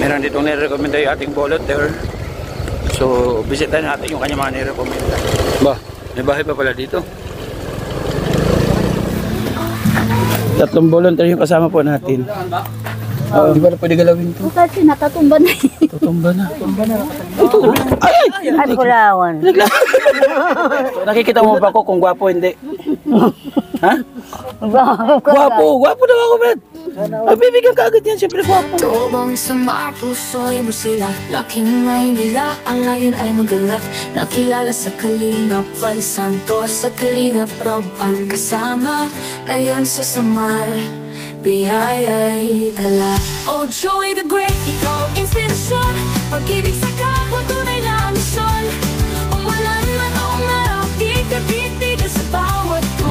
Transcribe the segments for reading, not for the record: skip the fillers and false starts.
Meron ditong nire-recommenda yung ating volunteer. So, bisitahin natin yung kanya mga nire-recommenda. Ba, may bahay pa pala dito. Tatlong volunteer yung kasama po natin. Di ba na pwede galawin to? Kasi natatumba na eh. Tutumba na. Ito. Ay! Ay, kulawan. So, nakikita mo ba ko kung gwapo hindi? Ha? Gwapo daw ako, Brad. Ay, bibigyan ka agad yan, siyempre gwapo. Tobong sa mga puso'y mo sila. Laking may nila, ang layon ay magalat. Nakilala sa Kalingap, Val Santos. Sa Kalingap, Rob ang kasama. Ngayon sa Samar, biyaya'y dala. Oh, Joey the Great, ikaw inspirasyon. Pag-ibig sa kapwa, tunay na misyon. Umulan man o umaraw, ikabit-bigil sa bawat ko.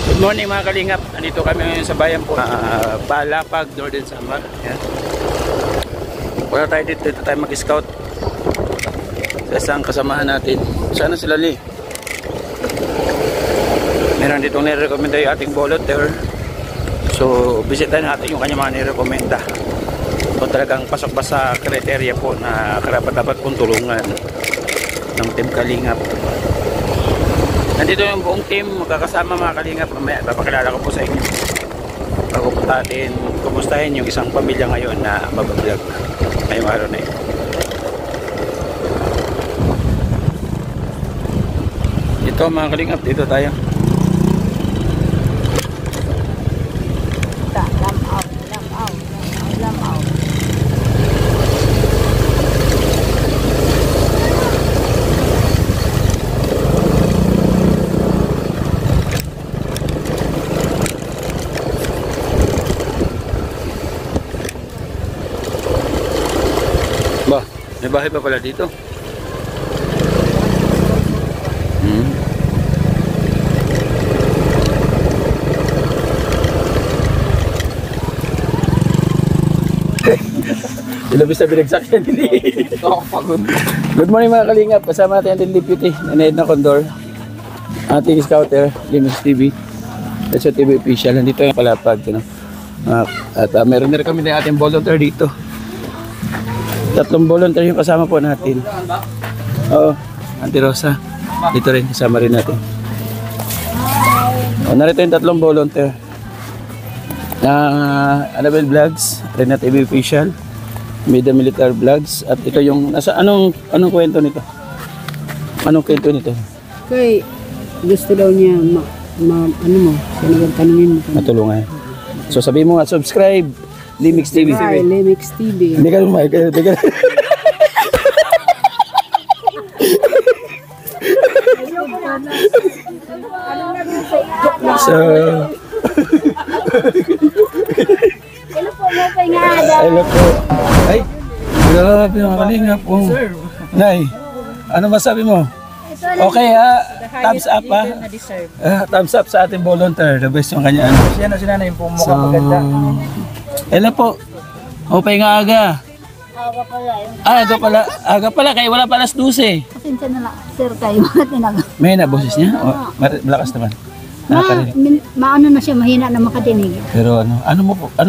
Good morning mga Kalingap. Nandito kami ngayon sa bayan po. Palapag, Northern Samar. Yan. Wala tayo dito tayo mag-scout. Sa isang kasamahan natin. Sana sila li. Meron ditong nire-recommenda yung ating volunteer. So, bisitahin natin yung kanya mga nire-recommenda. Kung talagang pasok ba sa kriteria po na karapat-dapat pong tulungan ng Team Kalingap. Nandito yung buong team, magkakasama mga Kalingap. Mamaya, papakilala ko po sa inyo. Bago po natin kumustahin yung isang pamilya ngayon na mabablog ngayong araw na ito. Ito mga Kalingap, dito tayo. Ba, may bahay pa pala dito. Ilabis na binagsak yan. Good morning mga Kalingap. Kasama natin ang deputy na Edna Condor, ating scouter, Limos TV, Let's TV official. Nandito yung Palapag. At meron na rin kami na ating volunteer dito. Tatlong volunteer yung kasama po natin. Oo, Auntie Rosa. Dito rin, kasama rin natin. Narito yung tatlong volunteer. Annabelle Vlogs, Rena TV official, Media Military Vlogs, at ito yung nasa anong kwento nito? Anong kwento nito? Kay gusto daw niya ano mo, sino tanungin mo? Matulungan. So sabihin mo nga, subscribe Limix TV. Hi, Limix TV. Hindi ka lumay, hindi ka. So Hello po, Mopay nga. hello po. Ay, grabe mga Kalingap. Nay, ano masabi mo? Okay ha, thumbs up ha. Thumbs up sa ating volunteer. The best yung kanya ano. Siya na sinanay yung pumukha maganda. Hello po. Okay nga aga. Aga pala yun. Aga pala kaya wala pa alas 12. Pasensya na lang, sir kayo. Bakit tinaga? May na boses niya? O, malakas naman. Nakakarinig. Maano na siya, mahina na makadinig. Pero ano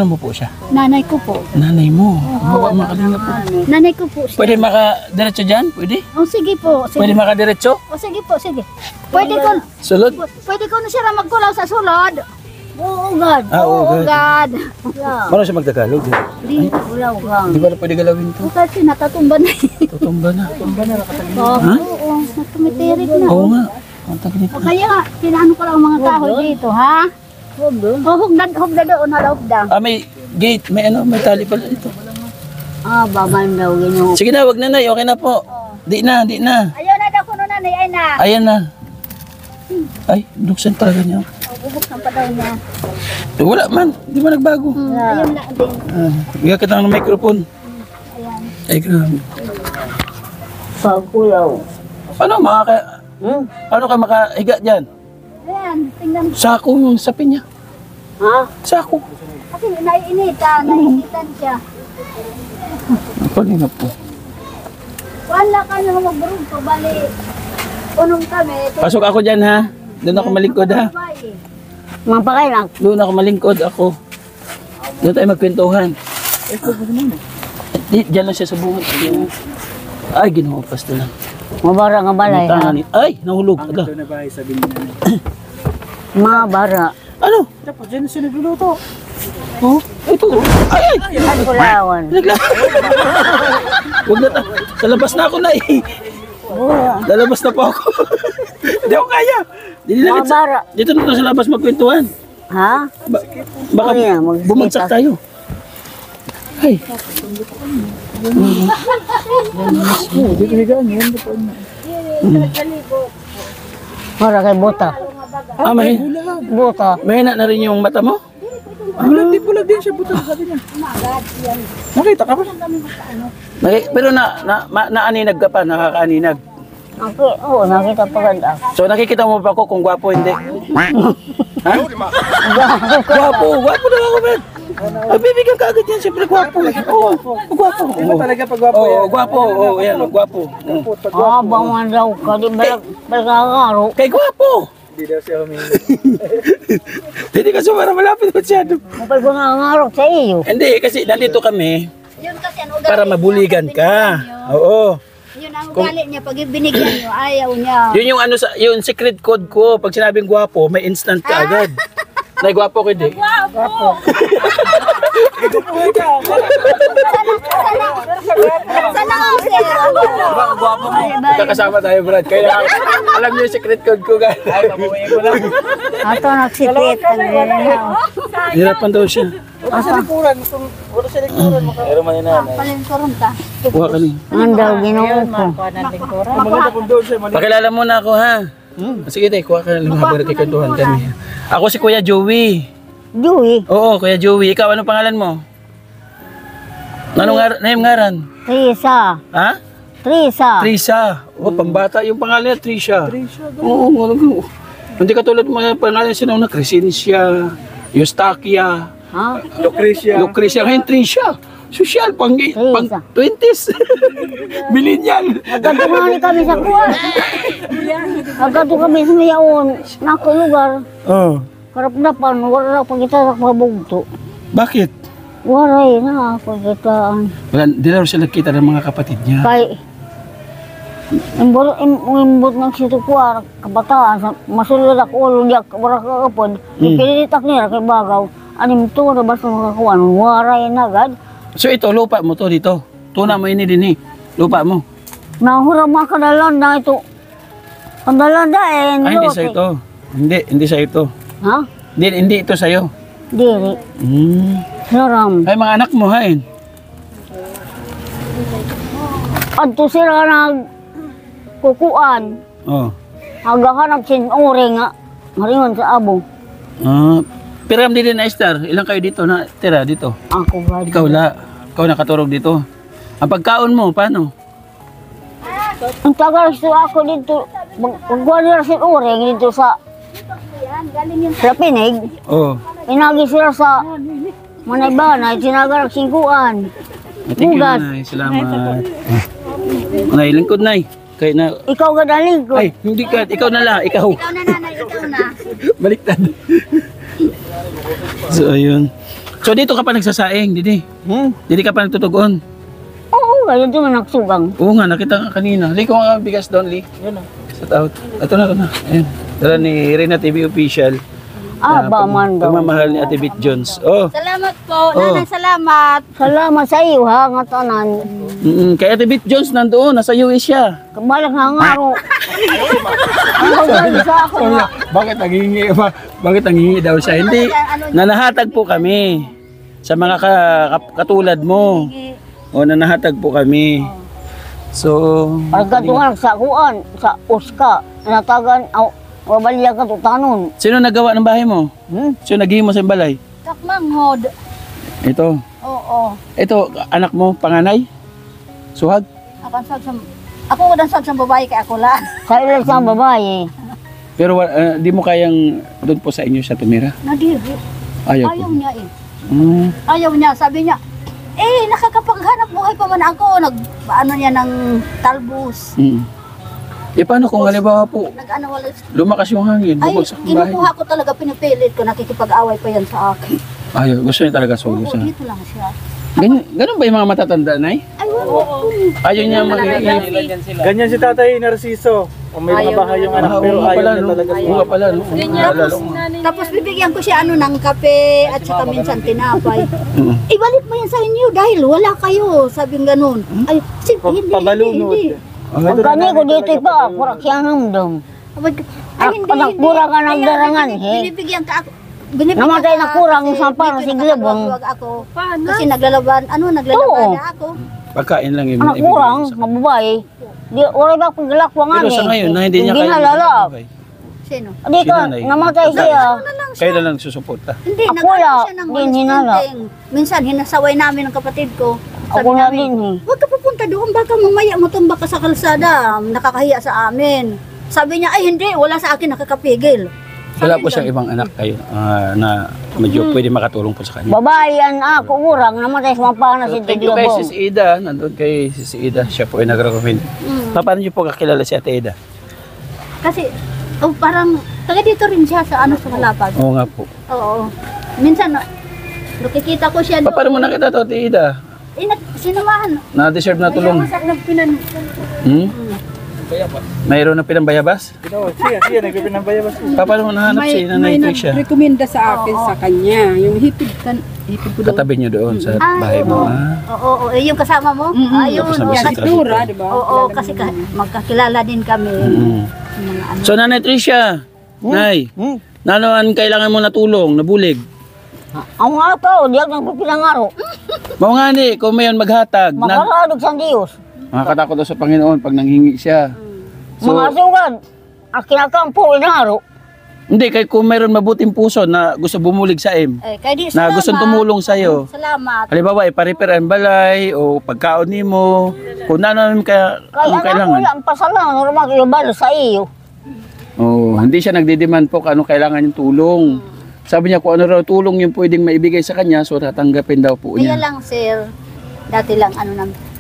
mo po siya? Nanay ko po. Nanay mo. Mga Kalingap po. Nanay ko po siya. Pwede makadiretso dyan? Pwede? Oh, sige po. Sige. Pwede makadiretso? Oh, sige po, sige. Pwede ko na siya magkulaw sa sulod. Oo, God. Oo, God. Paano siya magtagalog? Hindi, kulaw, God. Di ba na pwede galawin to? Kasi natatumba na eh. Tutumba na. Oo, natumitirik na. Oo nga. Ang tagalito. O kaya, kinano ko lang mga kahoy dito, ha? Hugda doon, hugda. May gate. May tali pala dito. Baban daw, gino. Sige na, wag na nay. Okay na po. Di na. Ayaw na daw kuno nanay, ay na. Ayan na. Ay, buksan talaga niya. Bubuksan pa daw niya. Wala man. Di ba nagbago? Ayun na din. Bigyan kita ng microphone. Ayan. Ay, grabe. Pagkulaw. Paano ka makahiga dyan? Ayan, tingnan. Sako yung sapin niya. Ha? Sako. Kasi naiinitan siya. Kalingap po. Wala ka na magburog ko, bali. Unong kami. Pasok ako dyan ha. Doon ako malingkod ha. Mga pakay lang. Doon ako malingkod ako. Doon tayo magkwentuhan. Diyan lang siya sa bunga. Ay, ginawa pasto lang. Mabara nga balay ha. Tangan ni. Ay, nahulog. Ala. Ito na bahay, sabi niya. Mabara. Ano? Dapat dyan siya nagluluto. Oh, ito. Ay, ay. Ang kulawan. Huwag na ta. Sa labas na ako na eh. Lalabas na po ako. Hindi ako kaya. Mabara. Dito na sa labas magkwentuhan. Ha? Baka Ano yan, mag-skip bumagsak ka. tayo. Ay, Dito higaan yun. Mara kay Buta. may Buta. mahina na rin yung mata mo? Bulag din siya, buto sabi niya. Nakita ka ba? Pero naaninag ka pa, nakakaaninag. Ako, oo, nakita pa ganda. So nakikita mo pa ako kung gwapo hindi? Ha? Gwapo na ako, man. Bibigyan ka agad yan, siyempre gwapo. Oo, gwapo. Iba talaga pag gwapo yan. Oo, gwapo. Oo, yan, gwapo. Ah, bangan daw ka. Di balagaro. Kay gwapo. Hindi daw siya humingi. Hindi kasi para malapit masyado. Mapay balagaro sa iyo. Hindi, kasi nandito kami Yun kasi ang ugali para niya, mabuligan pag ka. binigyan niyo. Oo. Yun ang ugali niya. Pag binigyan niyo, ayaw niya. Yun yung ano sa yung secret code ko. Pag sinabing gwapo, may instant ka agad. Nay gwapo ko hindi. Sana ako, sir. Gwapo mo. Kakasama tayo, Brad. Kaya alam niyo yung secret code ko, guys. Ay, mabuhay ko lang. Ato nagsipit. Hirapan daw siya. Wala siya likuran. Wala siya likuran. Pero maninanay. Palinturong ka. Kuha ka niya. Ang daw ginoo ko. Maganda kung doon siya. Pakilala muna ako, ha? Sige, tayo. Kuha ka lang habang nakikantuhan kami. Ako si Kuya Joey. Joey. Oo, Kuya Joey. Ikaw, anong pangalan mo? Anong name ngaran? Trisa. Ha? Trisa. Trisha. Oh, pambata yung pangalan niya, Trisha. Oo, oo. Hindi katulad ng mga pangalan siya na Crescencia, Eustaquia, Ha? Lucrecia, ngayon Trisha. Social, pang 20s. Millennial. Nagkatungan kami sa kuwan. Nagkatungan kami sa mayaon. Nako lugar. Oh. Karap-dapan. Wala pa kita sa kabugto. Bakit? Waray na ako kita. Wala, di na siya nagkita ng mga kapatid niya. Kay imbot ng situkuar kabataan sa masulod ako ulo diak wala kakapod ipilitak nila kay bagaw anim to na basta makakuan waray na agad So ito, lupa mo to dito. Tuna mo ini din eh. Lupa mo. nahura mga kadalan na ito kadalan da Ay, hindi sa ito. Hindi sa ito. ha Hindi ito sa'yo. diri naram Ay, mga anak mo, hain. adto sila nag kukuan Oh. hagahanap sin ore nga maringon sa abo Piram din na Esther. Ilang kayo dito na tira dito? ako ba Ikaw nakaturog dito. Ang pagkaon mo, paano? ang tagal sa ako dito magkuhan nila sin ore dito sa Pinig. Oh. Inagi sila sa Manaybanay, sinagarag singkuan. Thank you, Bugas. Nay. Salamat. Nay, lingkod, Nay. Kaya na... Ikaw gadaling ko. Ay, hindi ka. Ikaw na lang. Ikaw. Ikaw na, nanay. Ikaw na. Baliktad. So, ayun. So, dito ka pa nagsasaing, Didi? Didi ka pa nagtutugon? Oo, ganyan ito man nagsugang. Oo nga, nakita ka kanina. Lee, kung nga bigas doon, Lee. Yun na. Set out. Ito na. Ayan. Dala ni Rina TV Official. Ba man daw. Pagmamahal ni Ate Bit Jones. Oh. Salamat po. Nanay, salamat. Salamat sa iyo ha, nga tanan. Kay Ate Bit Jones nandoon, nasa US siya. Kabalak nga ngaro. Ang pagdali sa ako nga. Bakit nanghingi daw siya? Hindi. Nanahatag po kami sa mga katulad mo. O, nanahatag po kami. So, Pagkatungan sa kuan, sa uska, natagan, wabaliya ka tanon. sino nagawa ng bahay mo? Sino naghimo sa balay? Takmanghod. Ito. Oo. Ito, anak mo, panganay? Suhag? Ako dan sa babae kay ako lang. Sa ilang sa babae. Pero di mo kayang doon po sa inyo siya tumira? Nadiri. Ayaw Ayaw po. niya eh. Ayaw niya. Sabi niya, nakakapaghanap buhay pa man ako. Ano niya ng talbos. Paano kung halimbawa po, Nag-ano walis. lumakas yung hangin, Ay, bubagsak yung bahay? kinukuha ko talaga, pinipilit ko, nakikipag-away pa yan sa akin. Ayaw, gusto niya talaga solo Oo, siya. dito lang siya. Ganun ba yung mga matatanda, Nay? Ay, wala. Ayaw niya Ganyan si Tatay Narciso. O may mga bahay yung anak pero ayaw niya talaga. Oo nga pala, no? Tapos bibigyan ko siya ng kape at saka minsan tinapay. Ibalik mo yan sa inyo dahil wala kayo. Sabi ng ganun. Ay, hindi, Pabalunod. hindi. Pagkani ko dito pa, kurak siya namdam. Ay, hindi, Anak, hindi. kurang ka ng Kaya darangan, binibigyan ka ako. Binibigyan Namatay ka na kurang kasi sa parang medyo sigla bang. nakakaluwag ako. Kasi naglalaban na ako. Pagkain lang yung Anak ibigay kurang, sa kanya. mababae. Di, wala ba akong galakwa nga Pero sa ngayon, na hindi niya Hindi kaya nalalap. magbigay. Sino? Di ka, Sinanay. namatay siya. Kayo na lang susuporta. Hindi, Ako nag-ano wala, siya ng din walis hinala. konting. Minsan, hinasaway namin ng kapatid ko. Sabi Ako na namin, din eh. huwag ka pupunta doon, baka mamaya matumba ka sa kalsada, nakakahiya sa amin. Sabi niya, ay hindi, wala sa akin nakakapigil. Wala po siyang ibang anak kayo na medyo pwede makatulong po sa kanya. Babae yan ako, kurang, namatay sa mapana si Thank you kay Tiglabong. Sis Ida. Nandun kay Sis Ida. Siya po ay nag-recommend. Paano niyo po kakilala si Ate Ida? Kasi, parang, taga dito rin siya sa sa Malapag. Oo nga po. Oo. Minsan, nakikita ko siya doon. Paano mo nakita to, Ate Ida? Sinamahan. Na-deserve na tulong. Hmm? Mayroon na pinambayabas? Siya, nagpipinambayabas. Paano mo nahanap si Nanay Tricia? Rekomenda sa akin sa kanya. Yung hipid ko doon. Katabi niyo doon sa bahay mo. Oo, yung kasama mo? Ayun. Tapos oo, nabisita kasi- dito. Tura, di ba? Oo, kasi magkakilala din kami. Mm. Mga ano. So Nanay Tricia, Nay, nanoan kailangan mo na tulong, nabulig. Ang nga to, di ako nagpipilangaro. Mao nga ni, kung mayon maghatag. Makaradog sa Diyos. Makakatakot daw sa Panginoon pag nanghingi siya. So, Mga sugad, ang kinakampo, inaro. hindi, kay kung mayroon mabuting puso na gusto bumulig sa im, Kaya di, na salamat. gustong tumulong sa'yo. Salamat. Halimbawa, ipa-repair ang balay o pagkaon nimo, kung namin Kaya anong anak ko kailangan. lang, pasalang, normal kayo balo sa iyo. Oh, hindi siya nagdidemand po kung anong kailangan yung tulong. Sabi niya kung ano raw tulong yung pwedeng maibigay sa kanya, so tatanggapin daw po Kaya niya. lang, sir, dati lang,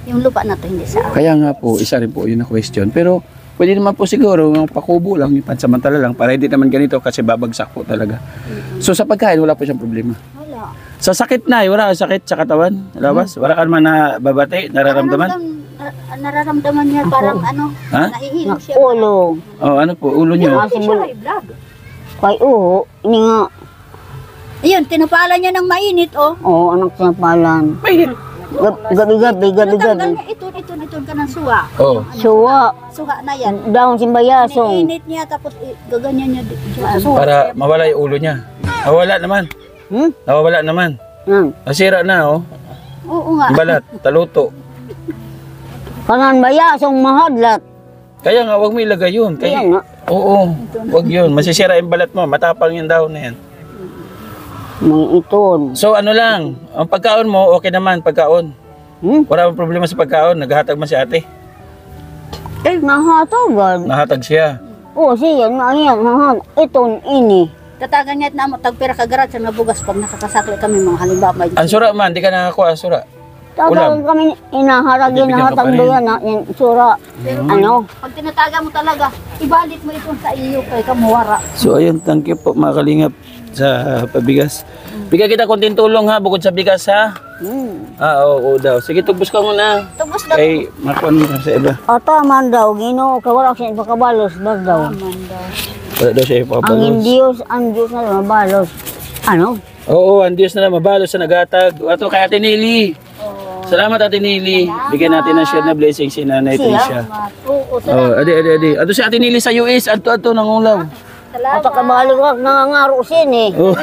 yung lupa na to hindi sa akin. Kaya nga po, isa rin po yun na question. Pero pwede naman po siguro, mga pakubo lang, yung pansamantala lang, para hindi naman ganito kasi babagsak po talaga. So sa pagkain, wala po siyang problema. Wala. Sa sakit na, wala kang sakit sa katawan, labas? Wala ka naman na babate, nararamdaman? Nararamdaman niya parang Ha? nahihilo siya. Ulo. Oh, ano po, ulo niyo? Kasi siya high blood. Kay uho, ini nga, Ayun, tinapala niya ng mainit, oh. anak niya palan. Mainit. Gabi-gabi. Natanggal niya, ito ka ng suha. Oh. Suwa, Suha na yan. daong simbayasong. Iniinit niya, tapos gaganyan niya sa suha. Para mawala yung ulo niya. Nawawala naman. Nawawala naman. Yan. Nasira na, oh. Oo nga. Yung balat, taluto. Kanan bayasong mahadlat. Kaya nga, wag mo ilagay yun. Kaya Kaya, nga. oo, wag yun. Masisira yung balat mo. Matapang yung dahon na yan. May iton. So ano lang, ang pagkaon mo, okay naman, pagkaon. Wala bang problema sa pagkaon. Naghahatag mo si ate. Nahatagan. Nahatag siya. Oo, siya, nahiyan. Iton, ini. Tatagan niya at namo, tagpira kagarat sa nabugas pag nakakasakli kami mga halimbawa. May Ang sura man, di ka nakakuha, sura. Tatagan kami, inaharagin, Bibigyan ka pa nahatag rin. doon na, yung sura. Ano? Pag tinataga mo talaga, ibalit mo ito sa iyo kay kamuwara. So ayun, thank you po mga kalingap sa pabigas. Bigyan kita konting tulong ha, bukod sa bigas ha. Oo daw. Sige, tubos ka muna. Tubos na. Kay makuha mo sa iba. Ataman daw, ginoo, kawala siya ipakabalos, daw. Wala daw siya ipapabalos. Ang Diyos na mabalos. Ano? Oo, ang Diyos na lang mabalos sa nagatag. Ato kay Ate Nili. Salamat Ate Nili. Bigyan natin ng share na blessing si Nanay Tricia. Oo, Oh, adi. Ato si Ate Nili sa US, adto nangulaw. At kabaligwag nangangaro sin eh. Oh.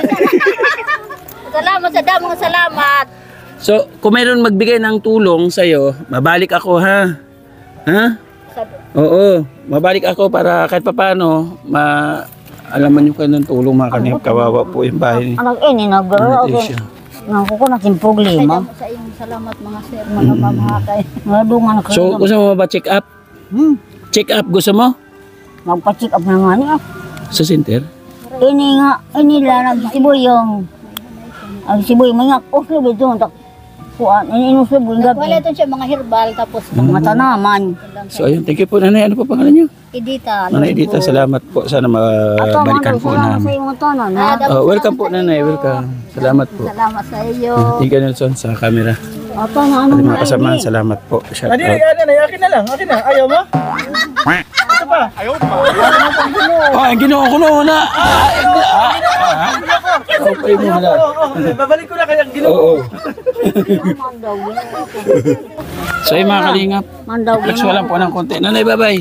Salamat sa damong salamat. So, kung mayroon magbigay ng tulong sa iyo, mabalik ako ha. Ha? Oo, mabalik ako para kahit papaano alaman niyo kayo ng tulong mga kanip. Kawawa po yung bahay ni Anak ini nagaro Nanay ako. Tricia. Naku ko natin problema. Sa iyong salamat mga sir, mga mamahakay. Nadungan ako. So, gusto mo ba check up? Check up gusto mo? Magpa-check up na nga niya. Sa center? Ini nga, inila nagsiboy yung ang siboy mga okay ba ito tak kuan ini siboy Wala gabi ito siya mga herbal tapos mga tanaman. So, ayun. Thank you po, Nanay. Ano po pangalan niyo? Edita. Nanay Edita, salamat po. Sana mabalikan po sa namin. mga tanan Ah, ha. Welcome po, Nanay. Welcome. Salamat po. Salamat sa iyo. Thank you, Nelson, sa camera. Ata na ano Ating mga kasamahan, salamat po. Shout Ano out. akin na lang. Akin na. Ayaw mo? Ito pa. Ayaw pa. Oh, ang ginoo ko na. Okay mo na. Babalik ko na kaya ginawa. Oo. Mandaw, So yung mga kalingap, mandaw, actual lang po ng konti. Nanay, bye-bye.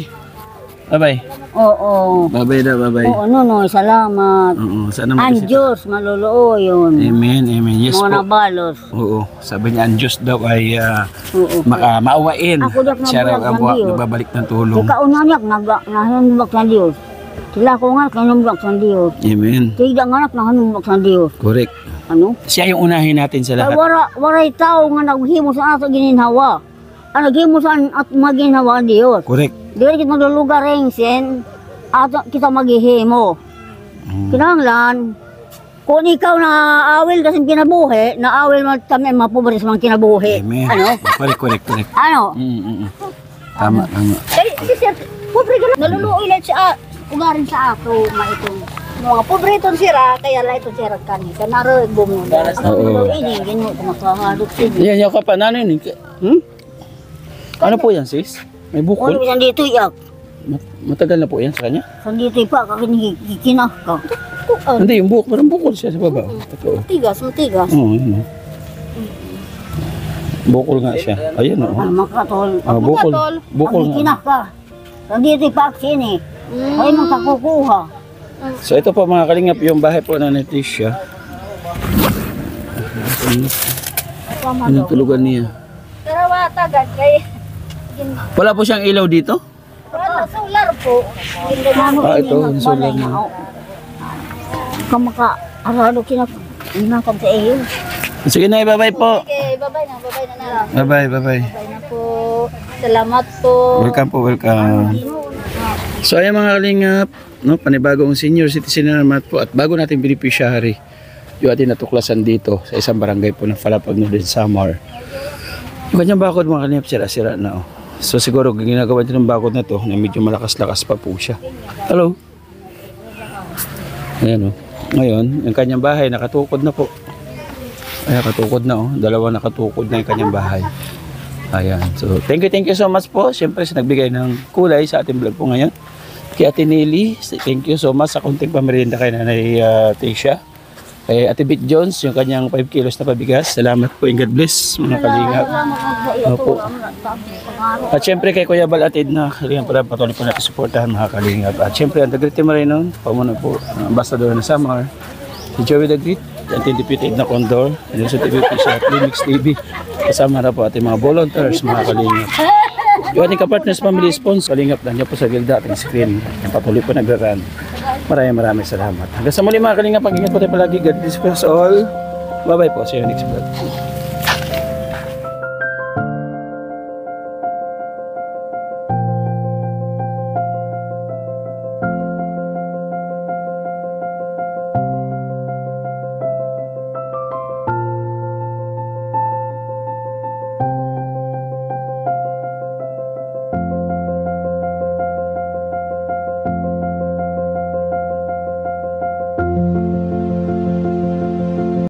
Bye-bye. Oo. Bye-bye na, bye-bye. Oo, Nonoy, salamat. Oo, sana Ang makisip. Diyos, maluluo yun. Amen, amen. Yes Mga po. nabalos. Oo, sabi niya, ang Diyos daw ay Oo. maawain. Ako daw Siya raw nabulag ang ng Diyos. nagbabalik ng tulong. Ikaw unanak, nahanumbak sa Diyos. Sila ko nga, nahanumbak sa Diyos. Amen. Tiga nga anak, nahanumbak sa Diyos. Correct. Ano? Siya yung unahin natin sa Kaya lahat. waray tao nga naghimo sa asa gininhawa. Ang naghimo sa at maginhawa ang Diyos. Correct. Dili kita maglulugar ring sen, at kita maghihimo. Kinahanglan, kung ikaw na awil kasi kinabuhi, na awil man kami mapobre sa mga kinabuhi. Amen. Ano? Correct. Ano? Tama. Kaya si sir, pobre ka lang. Naluluoy lang siya, ugarin sa ako, maitong. Mga pobre itong sira, kaya lang itong sira kani. Kanaro, bumuda. Oo. Ako ini, gino, makahalot sila. Yan yung kapananon. Ano po yan, sis? May Kung bukol? ano dito yak, Matagal na po yan sa kanya? sandito pa, kakinikikinak ka. Hindi, yung bukol. Parang bukol siya sa baba. Totoo. Matigas, matigas. Oo, yun. Bukol nga siya. Ayun, oo. Ano makatol. Bukol. Bukol nga. Kakikinak ka. Sandito pa aksini. Ay makakukuha. So ito po mga kalingap, yung bahay po na Leticia. Yung tulugan niya. Pero matagad kay Wala po siyang ilaw dito? wala solar po. Ito, yung solar niya. Kamaka, arado kinak. Inakam sa iyo. Sige na, bye-bye po. Okay, bye-bye na lang. Bye-bye. Bye na po. Salamat po. Welcome po, welcome. So ayan mga kalingap, no, panibagong senior citizen na naman po at bago natin beneficiary yung ating natuklasan dito sa isang barangay po ng Falapag no din Samar. Yung kanyang bakod mga kalingap sira-sira na oh. So siguro ginagawa din ng bakod na to na medyo malakas-lakas pa po siya. Hello. Ayan oh. Ngayon, yung kanyang bahay nakatukod na po. Ay, nakatukod na oh. Dalawa nakatukod na yung kanyang bahay. Ayan. So, thank you so much po. Siyempre, sa nagbigay ng kulay sa ating vlog po ngayon. Kay Ate Nelly, thank you so much sa konting pamerienda kay Nanay Tisha. Kay Ate Bit Jones, yung kanyang 5 kilos na pabigas. Salamat po and God bless, mga kalingap. Opo. At siyempre kay Kuya Balatid na kalingap para patuloy po natin supportahan mga kalingap. At siyempre, ang Dagriti Marino, pamuno po, ambassador na Samar. Si Joey Dagrit, ating deputy na Condor, and also deputy sa Clinics TV. Kasama na po ating mga volunteers, mga kalingap. Yung ating kapartners family sponsor, kalingap na niya po sa gilda ating screen. Yung patuloy po nagra-run. Maraming salamat. Hanggang sa muli mga kalingap, pag-ingat po tayo palagi. God bless us all. Bye-bye po. See you next vlog.